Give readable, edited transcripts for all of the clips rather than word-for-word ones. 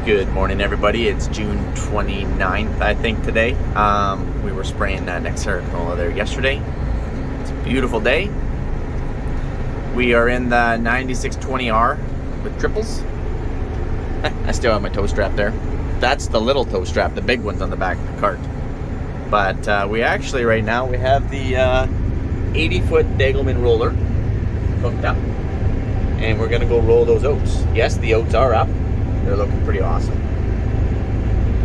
Good morning, everybody. It's June 29th, I think, today. We were spraying Nexera canola there yesterday. It's a beautiful day. We are in the 9620R with triples. I still have my toe strap there. That's the little toe strap. The big one's on the back of the cart. But we actually, right now, we have the 80-foot Degelman roller hooked up. And we're going to go roll those oats. Yes, the oats are up. They're looking pretty awesome,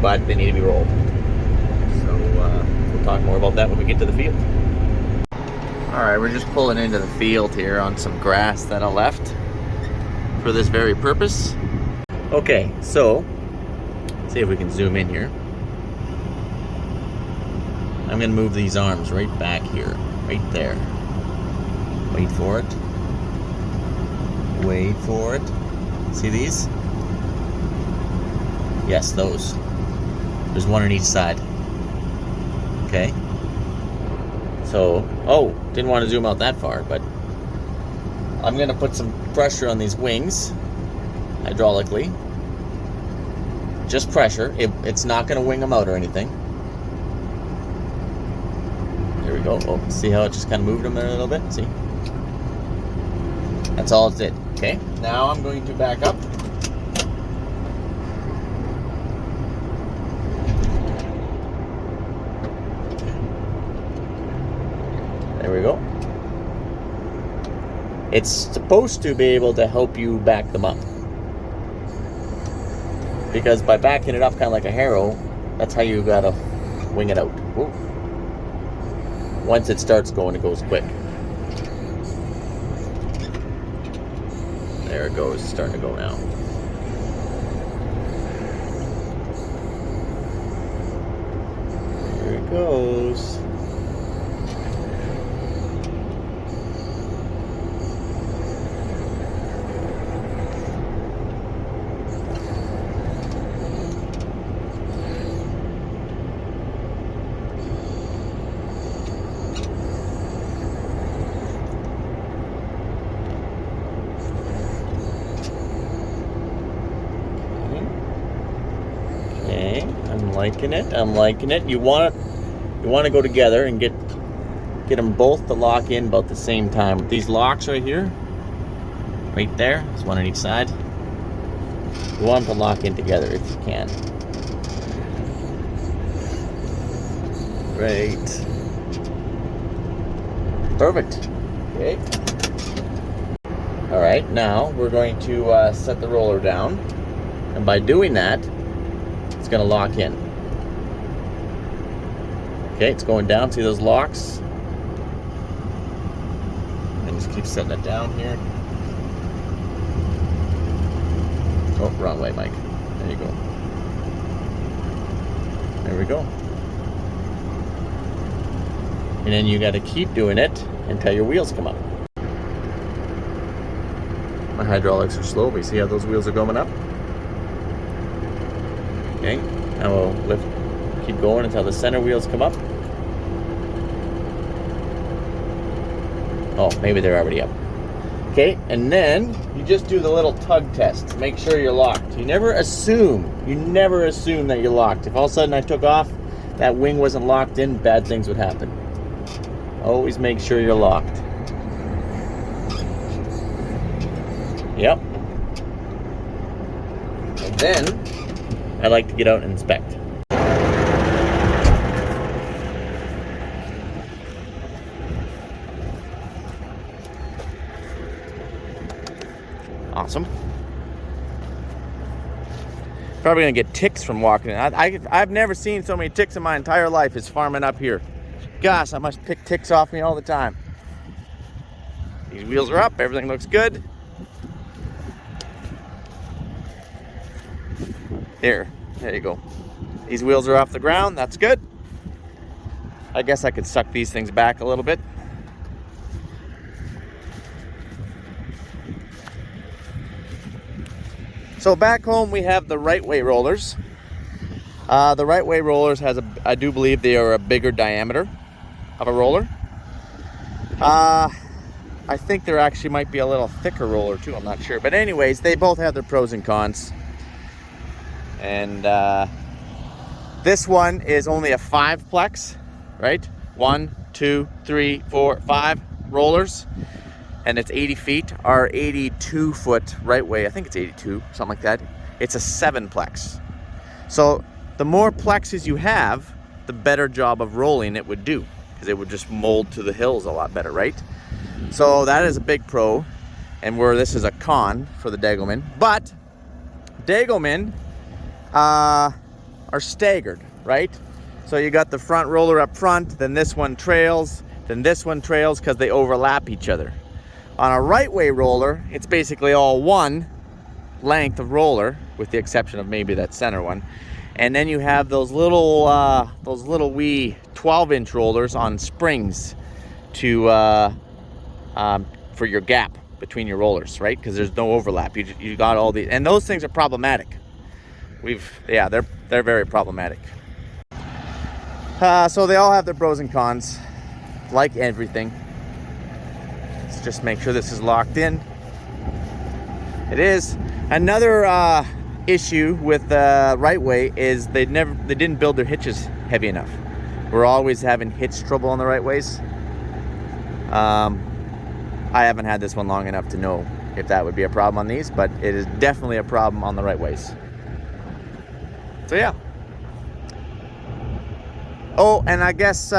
but they need to be rolled. So we'll talk more about that when we get to the field. Alright, we're just pulling into the field here on some grass that I left for this very purpose. Okay, so see if we can zoom in here. I'm going to move these arms right back here, right there. Wait for it. Wait for it. See these? Yes, those. There's one on each side. Okay. So, didn't want to zoom out that far, but I'm going to put some pressure on these wings, hydraulically. Just pressure. It's not going to wing them out or anything. There we go. Oh, see how it just kind of moved them there a little bit? See? That's all it did. Okay. Now I'm going to back up. There we go. It's supposed to be able to help you back them up. Because by backing it up kind of like a harrow, that's how you gotta wing it out. Whoa. Once it starts going, it goes quick. There it goes, it's starting to go now. There it goes. I'm liking it. You want to go together and get them both to lock in about the same time. These locks right here, right there, there's one on each side. You want them to lock in together if you can. Right. Perfect. Okay. All right. Now we're going to set the roller down, and by doing that, it's going to lock in. Okay, it's going down. See those locks? And just keep setting it down here. Oh, wrong way, Mike. There you go. There we go. And then you got to keep doing it until your wheels come up. My hydraulics are slow, but you see how those wheels are going up? Okay, now we'll lift, keep going until the center wheels come up. Oh, maybe they're already up. Okay, and then you just do the little tug test to make sure you're locked. You never assume that you're locked. If all of a sudden I took off, that wing wasn't locked in, bad things would happen. Always make sure you're locked. Yep. And then I like to get out and inspect. Awesome. Probably gonna get ticks from walking in. I've never seen so many ticks in my entire life as farming up here. Gosh, I must pick ticks off me all the time. These wheels are up, everything looks good. There you go. These wheels are off the ground, that's good. I guess I could suck these things back a little bit. So back home we have the right way rollers. The right way rollers I do believe they are a bigger diameter of a roller. I think there actually might be a little thicker roller too, I'm not sure. But anyways, they both have their pros and cons. And this one is only a 5-plex, right? 1, 2, 3, 4, 5 rollers, and it's 80 feet. Our 82-foot right way, I think it's 82, something like that. It's a 7-plex. So the more plexes you have, the better job of rolling it would do, because it would just mold to the hills a lot better, right? So that is a big pro, and where this is a con for the Degelman. But Degelman are staggered, right? So you got the front roller up front, then this one trails, then this one trails, because they overlap each other. On a right way roller, it's basically all one length of roller, with the exception of maybe that center one. And then you have those little wee 12-inch rollers on springs to for your gap between your rollers, right? Because there's no overlap. You got all these, and those things are problematic. They're very problematic. So they all have their pros and cons, like everything. Let's just make sure this is locked in. It is. Another issue with the right way is they didn't build their hitches heavy enough. We're always having hitch trouble on the right ways. I haven't had this one long enough to know if that would be a problem on these, but it is definitely a problem on the right ways. So yeah. Oh, and I guess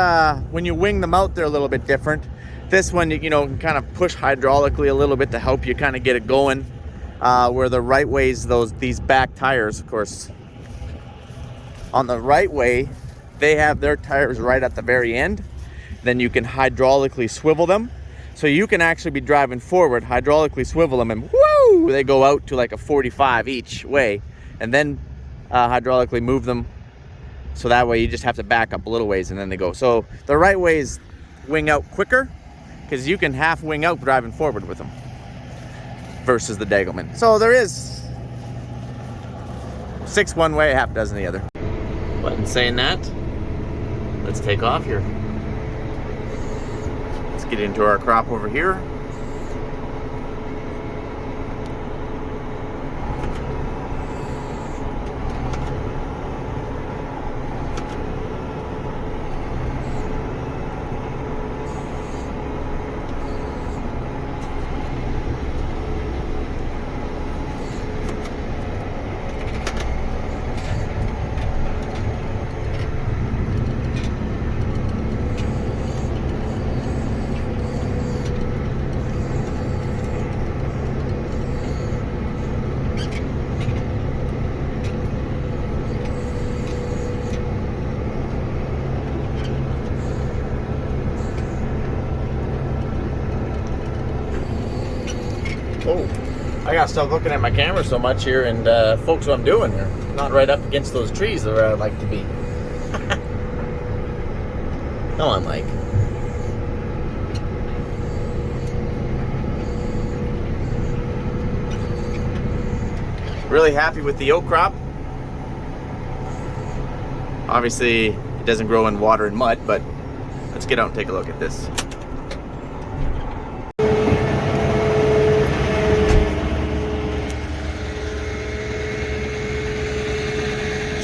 when you wing them out, they're a little bit different. This one, you know, can kind of push hydraulically a little bit to help you kind of get it going. Where the right ways, these back tires, of course, on the right way, they have their tires right at the very end. Then you can hydraulically swivel them. So you can actually be driving forward, hydraulically swivel them, and whoo, they go out to like a 45 each way. And then hydraulically move them, so that way you just have to back up a little ways and then they go. So the right ways wing out quicker, because you can half wing out driving forward with them, versus the Degelman. So there is 6 one way, half dozen the other. But in saying that, let's take off here. Let's get into our crop over here. Oh, I gotta stop looking at my camera so much here and focus what I'm doing here. Not right up against those trees where I'd like to be. Come on, Mike. Really happy with the oat crop. Obviously, it doesn't grow in water and mud, but let's get out and take a look at this.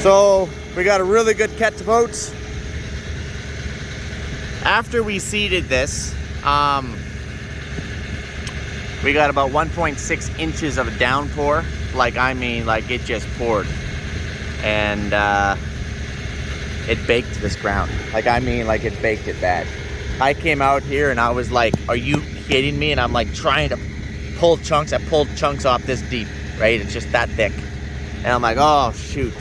So we got a really good catch of oats. After we seeded this, we got about 1.6 inches of a downpour. Like it just poured. And it baked this ground. It baked it bad. I came out here and I was like, are you kidding me? And I'm like trying to pull chunks. I pulled chunks off this deep, right? It's just that thick. And I'm like, oh shoot.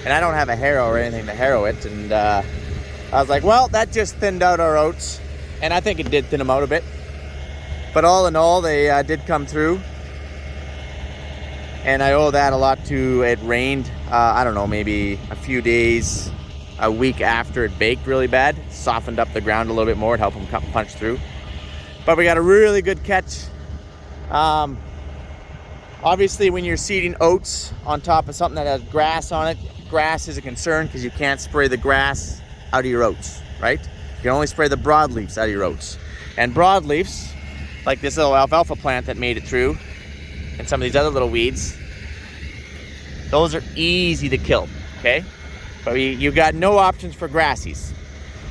And I don't have a harrow or anything to harrow it. And I was like, well, that just thinned out our oats. And I think it did thin them out a bit. But all in all, they did come through. And I owe that a lot to it rained, I don't know, maybe a few days, a week after it baked really bad. Softened up the ground a little bit more to help them punch through. But we got a really good catch. Obviously, when you're seeding oats on top of something that has grass on it, grass is a concern because you can't spray the grass out of your oats, right? You can only spray the broadleafs out of your oats. And broadleafs, like this little alfalfa plant that made it through, and some of these other little weeds, Those are easy to kill, okay? But you got no options for grassies.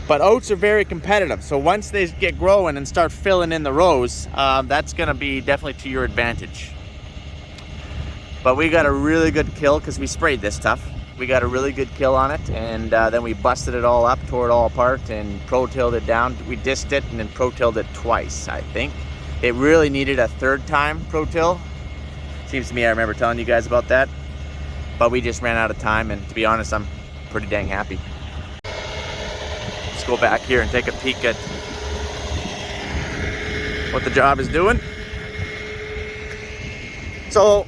But oats are very competitive, so once they get growing and start filling in the rows, that's gonna be definitely to your advantage. But we got a really good kill because we sprayed this stuff. We got a really good kill on it, and then we busted it all up, tore it all apart, and pro-tilled it down. We disked it and then pro-tilled it twice, I think. It really needed a third time pro-till. Seems to me I remember telling you guys about that. But we just ran out of time, and to be honest, I'm pretty dang happy. Let's go back here and take a peek at what the job is doing. So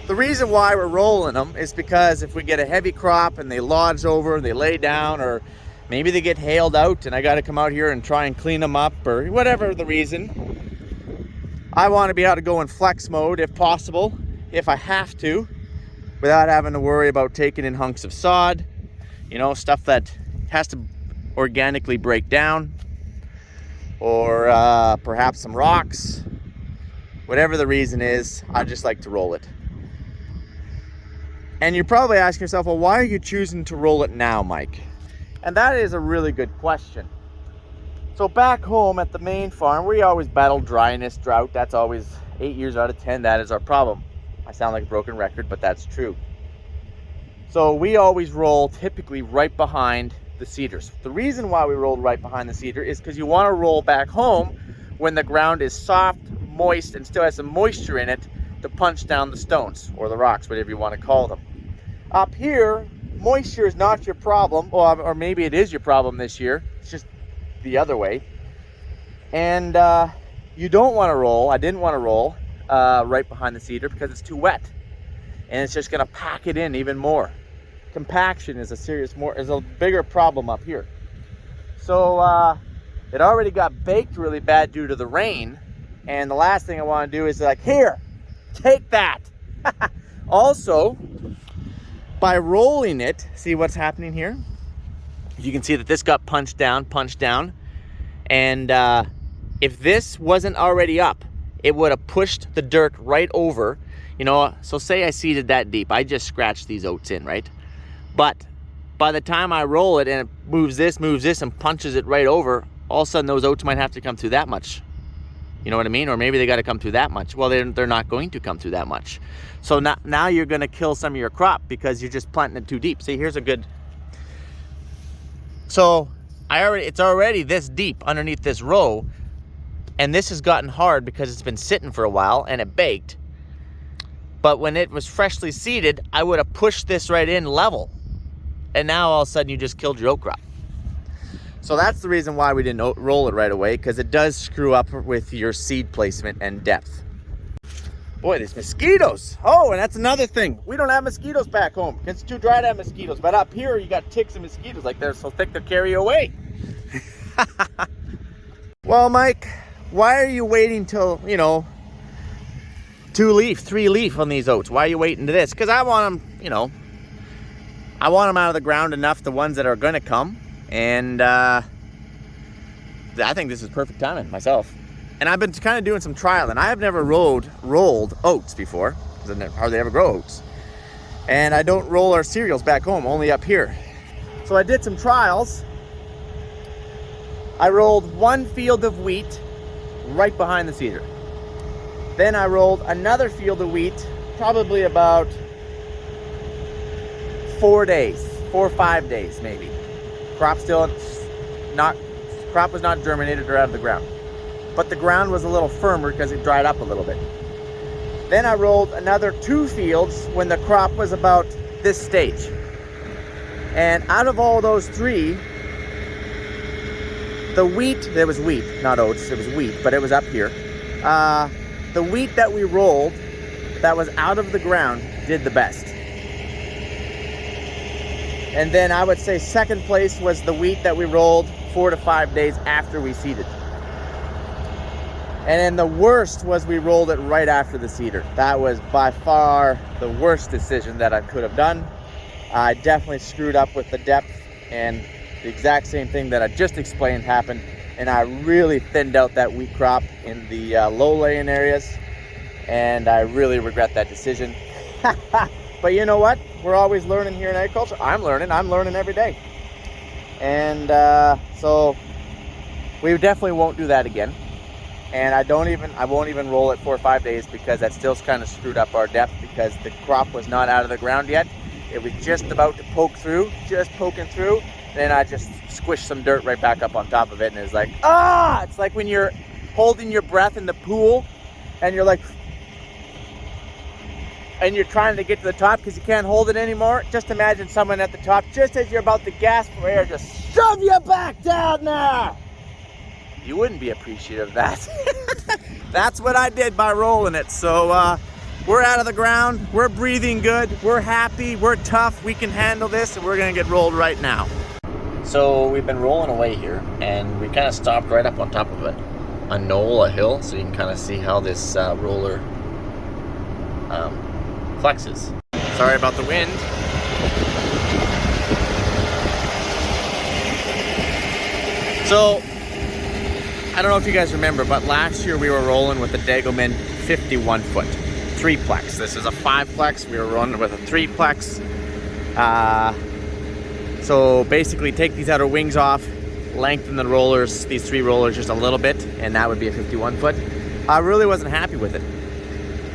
the reason why we're rolling them is because if we get a heavy crop and they lodge over and they lay down, or maybe they get hailed out and I got to come out here and try and clean them up, or whatever the reason, I want to be able to go in flex mode if possible, if I have to, without having to worry about taking in hunks of sod, you know, stuff that has to organically break down, or perhaps some rocks. Whatever the reason is, I just like to roll it. And you're probably asking yourself, well, why are you choosing to roll it now, Mike? And that is a really good question. So back home at the main farm, we always battle dryness, drought. That's always 8 years out of 10, that is our problem. I sound like a broken record, but that's true. So we always roll typically right behind the cedars. The reason why we rolled right behind the cedar is because you want to roll back home when the ground is soft, moist, and still has some moisture in it to punch down the stones or the rocks, whatever you want to call them. Up here, moisture is not your problem, or maybe it is your problem this year. It's just the other way. And you don't want to roll, I didn't want to roll right behind the cedar because it's too wet. And it's just going to pack it in even more. Compaction is a bigger problem up here. So it already got baked really bad due to the rain. And the last thing I want to do is like, here, take that. Also, by rolling it, see what's happening here? You can see that this got punched down. And if this wasn't already up, it would have pushed the dirt right over. You know, so say I seeded that deep. I just scratched these oats in, right? But by the time I roll it and it moves this, and punches it right over, all of a sudden those oats might have to come through that much. You know what I mean? Or maybe they got to come through that much. Well, they're not going to come through that much. So now you're going to kill some of your crop because you're just planting it too deep. See, here's a good... So it's already this deep underneath this row, and this has gotten hard because it's been sitting for a while and it baked. But when it was freshly seeded, I would have pushed this right in level. And now all of a sudden you just killed your oat crop. So that's the reason why we didn't roll it right away, because it does screw up with your seed placement and depth. Boy, there's mosquitoes. Oh, and that's another thing. We don't have mosquitoes back home. It's too dry to have mosquitoes. But up here, you got ticks and mosquitoes. Like, they're so thick they'll carry you away. Well, Mike, why are you waiting till, 2 leaf, 3 leaf on these oats? Why are you waiting to this? Because I want them, I want them out of the ground enough, the ones that are going to come. And I think this is perfect timing myself. And I've been kind of doing some trial, and I have never rolled oats before, because I hardly ever grow oats. And I don't roll our cereals back home, only up here. So I did some trials. I rolled 1 field of wheat right behind the cedar. Then I rolled another field of wheat, probably about 4 or 5 days maybe. Crop was not germinated or out of the ground. But the ground was a little firmer because it dried up a little bit. Then I rolled another 2 fields when the crop was about this stage. And out of all those 3, the wheat, there was wheat, not oats, it was wheat, but it was up here. The wheat that we rolled that was out of the ground did the best. And then I would say second place was the wheat that we rolled 4 to 5 days after we seeded. And then the worst was we rolled it right after the cedar. That was by far the worst decision that I could have done. I definitely screwed up with the depth, and the exact same thing that I just explained happened. And I really thinned out that wheat crop in the low laying areas. And I really regret that decision. But you know what? We're always learning here in agriculture. I'm learning every day. And so we definitely won't do that again. And I won't even roll it 4 or 5 days, because that still kind of screwed up our depth, because the crop was not out of the ground yet. It was just about to poke through, just poking through. Then I just squished some dirt right back up on top of it, and it's like, ah! It's like when you're holding your breath in the pool and you're like, and you're trying to get to the top because you can't hold it anymore. Just imagine someone at the top, just as you're about to gasp for air, just shove you back down there. You wouldn't be appreciative of that. That's what I did by rolling it. So we're out of the ground, we're breathing good, we're happy, we're tough, we can handle this, and we're gonna get rolled right now. So we've been rolling away here, and we kind of stopped right up on top of a knoll, a hill, so you can kind of see how this roller flexes. Sorry about the wind. So I don't know if you guys remember, but last year we were rolling with a Degelman 51 foot 3-plex. This is a 5-plex. We were running with a 3-plex. So basically take these outer wings off, lengthen the rollers, these 3 rollers just a little bit, and that would be a 51 foot. I really wasn't happy with it.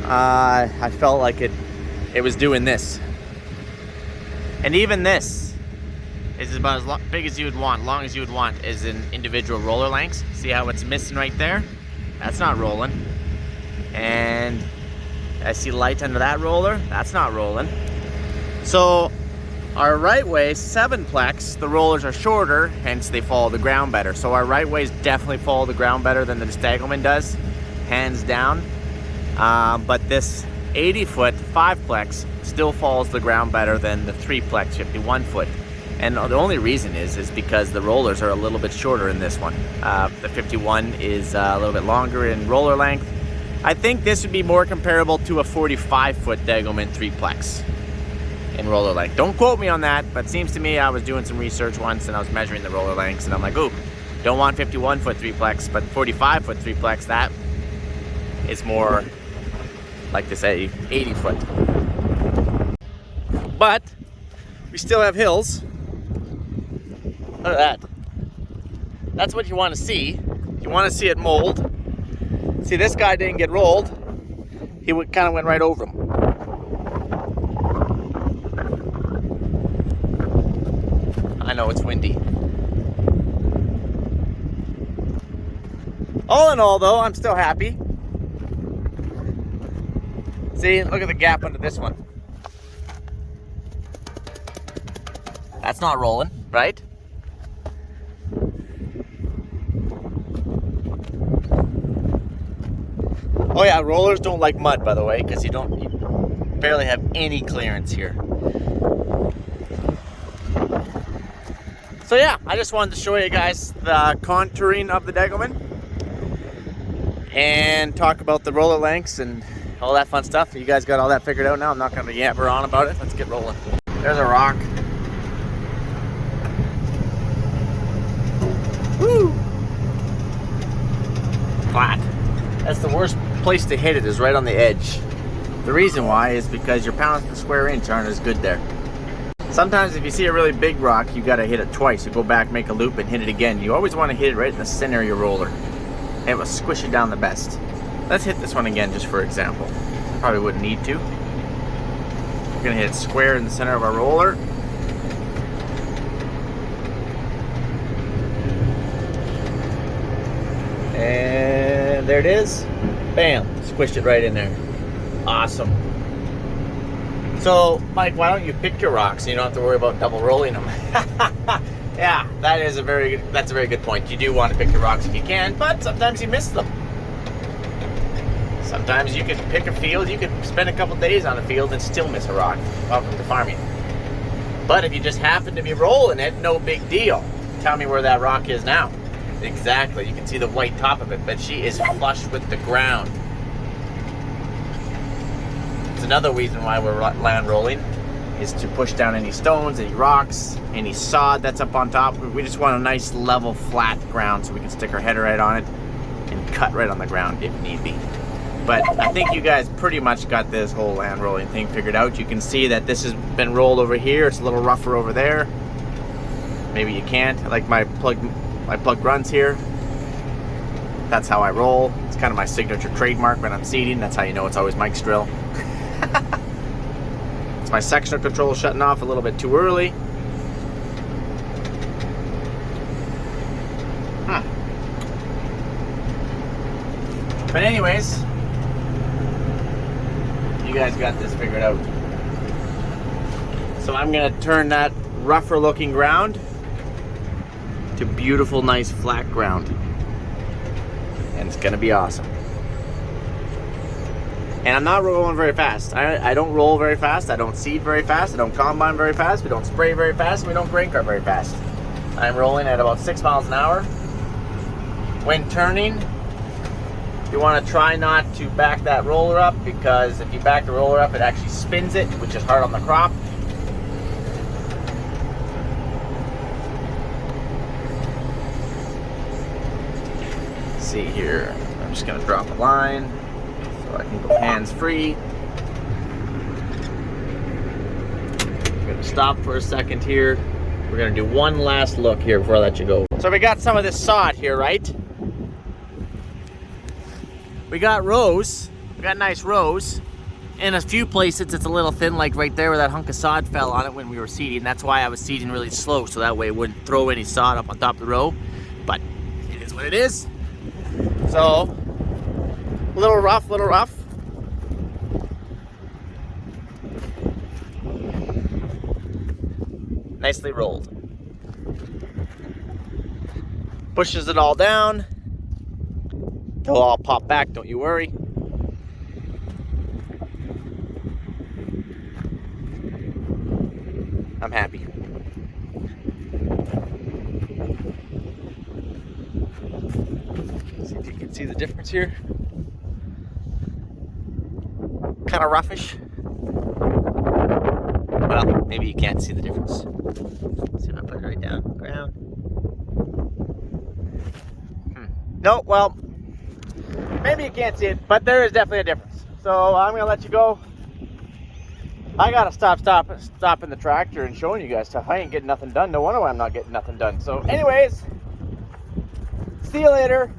I felt like it was doing this. And even this is about as big as you would want, long as you would want, is in individual roller lengths. See how it's missing right there? That's not rolling. And I see light under that roller. That's not rolling. So our right way 7-plex, the rollers are shorter, hence they follow the ground better. So our right ways definitely follow the ground better than the Degelman does, hands down. But this 80 foot 5-plex still follows the ground better than the 3-plex 51 foot. And the only reason is because the rollers are a little bit shorter in this one. The 51 is a little bit longer in roller length. I think this would be more comparable to a 45 foot Degelman 3-plex in roller length. Don't quote me on that, but it seems to me, I was doing some research once and I was measuring the roller lengths, and I'm like, ooh, don't want 51 foot 3-plex, but 45 foot 3-plex, that is more like this 80 foot. But we still have hills. Look at that. That's what you want to see. You want to see it mold. See, this guy didn't get rolled. He kind of went right over him. I know it's windy. All in all, though, I'm still happy. See, look at the gap under this one. That's not rolling, right? Oh yeah, rollers don't like mud, by the way, because you barely have any clearance here. So yeah, I just wanted to show you guys the contouring of the Degelman and talk about the roller lengths and all that fun stuff. You guys got all that figured out now. I'm not going to yabber on about it. Let's get rolling. There's a rock. Woo! Flat. That's the worst place to hit it, is right on the edge. The reason why is because your pounds per square inch aren't as good there. Sometimes if you see a really big rock, you got to hit it twice. You go back, make a loop, and hit it again. You always want to hit it right in the center of your roller, and it will squish it down the best. Let's hit this one again just for example. Probably wouldn't need to. We're going to hit it square in the center of our roller. And there it is. Bam, squished it right in there. Awesome. So, Mike, why don't you pick your rocks so you don't have to worry about double rolling them? Yeah, that's a very good point. You do want to pick your rocks if you can, but sometimes you miss them. Sometimes you can pick a field, you can spend a couple days on a field and still miss a rock. Welcome to farming. But if you just happen to be rolling it, no big deal. Tell me where that rock is now. Exactly, you can see the white top of it, but she is flush with the ground. It's another reason why we're land rolling, is to push down any stones, any rocks, any sod that's up on top. We just want a nice level flat ground so we can stick our header right on it and cut right on the ground if need be. But I think you guys pretty much got this whole land rolling thing figured out. You can see that this has been rolled over here. It's a little rougher over there. Maybe you can't. I like my plug runs here. That's how I roll. It's kind of my signature trademark when I'm seeding. That's how you know it's always Mike's drill. It's my sectional control shutting off a little bit too early. But anyways, you guys got this figured out. So I'm gonna turn that rougher looking ground to beautiful, nice flat ground. And it's gonna be awesome. And I'm not rolling very fast. I don't roll very fast. I don't seed very fast. I don't combine very fast. We don't spray very fast. And we don't grain cart very fast. I'm rolling at about 6 miles an hour. When turning, you want to try not to back that roller up, because if you back the roller up, it actually spins it, which is hard on the crop. Let's see here. I'm just going to drop a line so I can go hands free. I'm going to stop for a second here. We're going to do one last look here before I let you go. So we got some of this sod here, right? We got rows. We got nice rows. In a few places it's a little thin, like right there where that hunk of sod fell on it when we were seeding. That's why I was seeding really slow, so that way it wouldn't throw any sod up on top of the row. But it is what it is. So, a little rough, little rough. Nicely rolled. Pushes it all down. They'll all pop back, don't you worry. I'm happy. See if you can see the difference here. Kind of roughish. Well, maybe you can't see the difference. See if I put it right down on the ground. No, well, maybe you can't see it, but there is definitely a difference. So I'm gonna let you go. I gotta stop stopping the tractor and showing you guys stuff. I ain't getting nothing done. No wonder why I'm not getting nothing done. So anyways, see you later.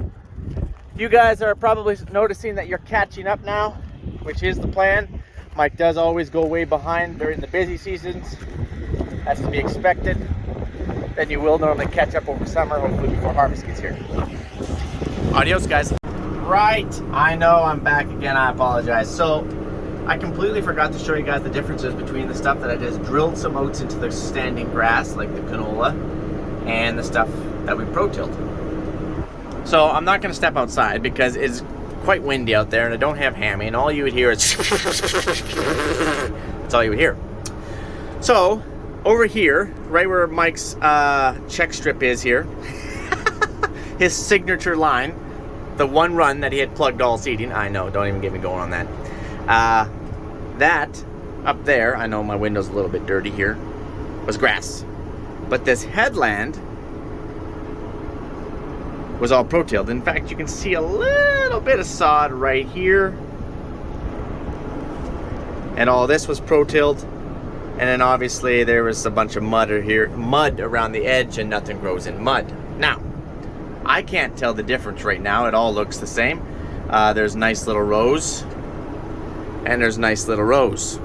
You guys are probably noticing that you're catching up now, which is the plan. Mike does always go way behind during the busy seasons. That's to be expected. Then you will normally catch up over summer, hopefully before harvest gets here. Adios, guys. Right, I know I'm back again. I apologize. So I completely forgot to show you guys the differences between the stuff that I just drilled some oats into the standing grass, like the canola, and the stuff that we pro-tilled. So I'm not going to step outside because it's quite windy out there and I don't have hammy, and all you would hear is that's all you would hear. So over here, right where Mike's check strip is here, his signature line, the one run that he had plugged all seeding. I know, don't even get me going on that. That up there, I know my window's a little bit dirty here, was grass. But this headland was all pro-tilled. In fact, you can see a little bit of sod right here. And all this was pro-tilled. And then obviously there was a bunch of mud around the edge, and nothing grows in mud. Now, I can't tell the difference right now. It all looks the same. There's nice little rows, and there's nice little rows.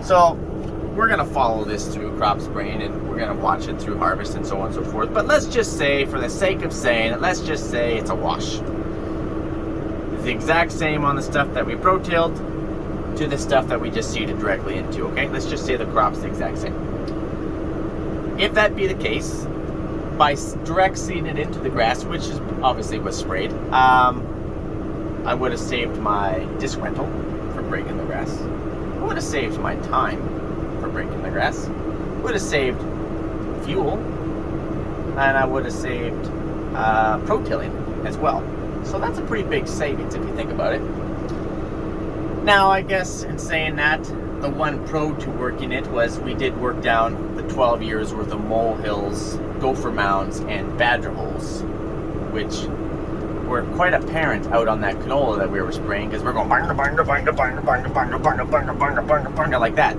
So we're gonna follow this through crop spraying, and we're gonna watch it through harvest and so on and so forth. But let's just say, for the sake of saying it, let's just say it's a wash. It's the exact same on the stuff that we pro-tilled to the stuff that we just seeded directly into, okay? Let's just say the crop's the exact same. If that be the case, by direct seeding it into the grass, which is obviously was sprayed, I would have saved my disc rental for breaking the grass. I would have saved my time for breaking the grass. Would have saved fuel, and I would have saved pro-tilling as well. So that's a pretty big savings if you think about it. Now, I guess in saying that, the one pro to working it was we did work down the 12 years worth of molehills, gopher mounds, and badger holes, which were quite apparent out on that canola that we were spraying, because we're going bunga, bunga, bunga, bunga, bunga, bunga, bunga, bunga, bunga, bunga, bunga, like that.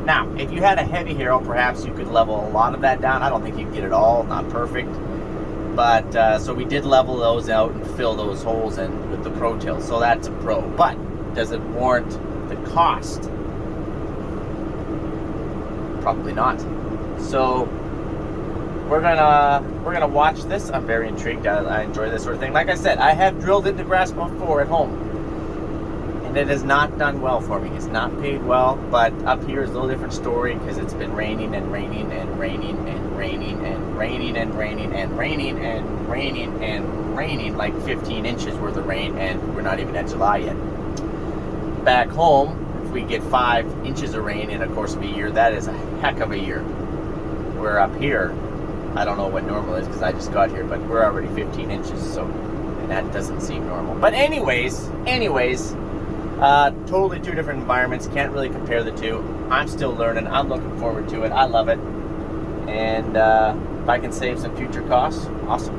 Now, if you had a heavy harrow, perhaps you could level a lot of that down. I don't think you can get it all, not perfect. But, so we did level those out and fill those holes in with the Pro-Till. So that's a pro. But, does it warrant the cost? Probably not. So, we're gonna watch this. I'm very intrigued. I enjoy this sort of thing. Like I said, I have drilled into grass before at home, and it has not done well for me. It's not paid well, but up here is a little different story, because it's been raining and raining and raining and raining and raining and raining and raining and raining and raining, like 15 inches worth of rain, and we're not even at July yet. Back home, if we get 5 inches of rain in the course of a year, that is a heck of a year. We're up here, I don't know what normal is, because I just got here, but we're already 15 inches, so, and that doesn't seem normal. But anyways, totally two different environments. Can't really compare the two. I'm still learning. I'm looking forward to it. I love it. And if I can save some future costs, awesome.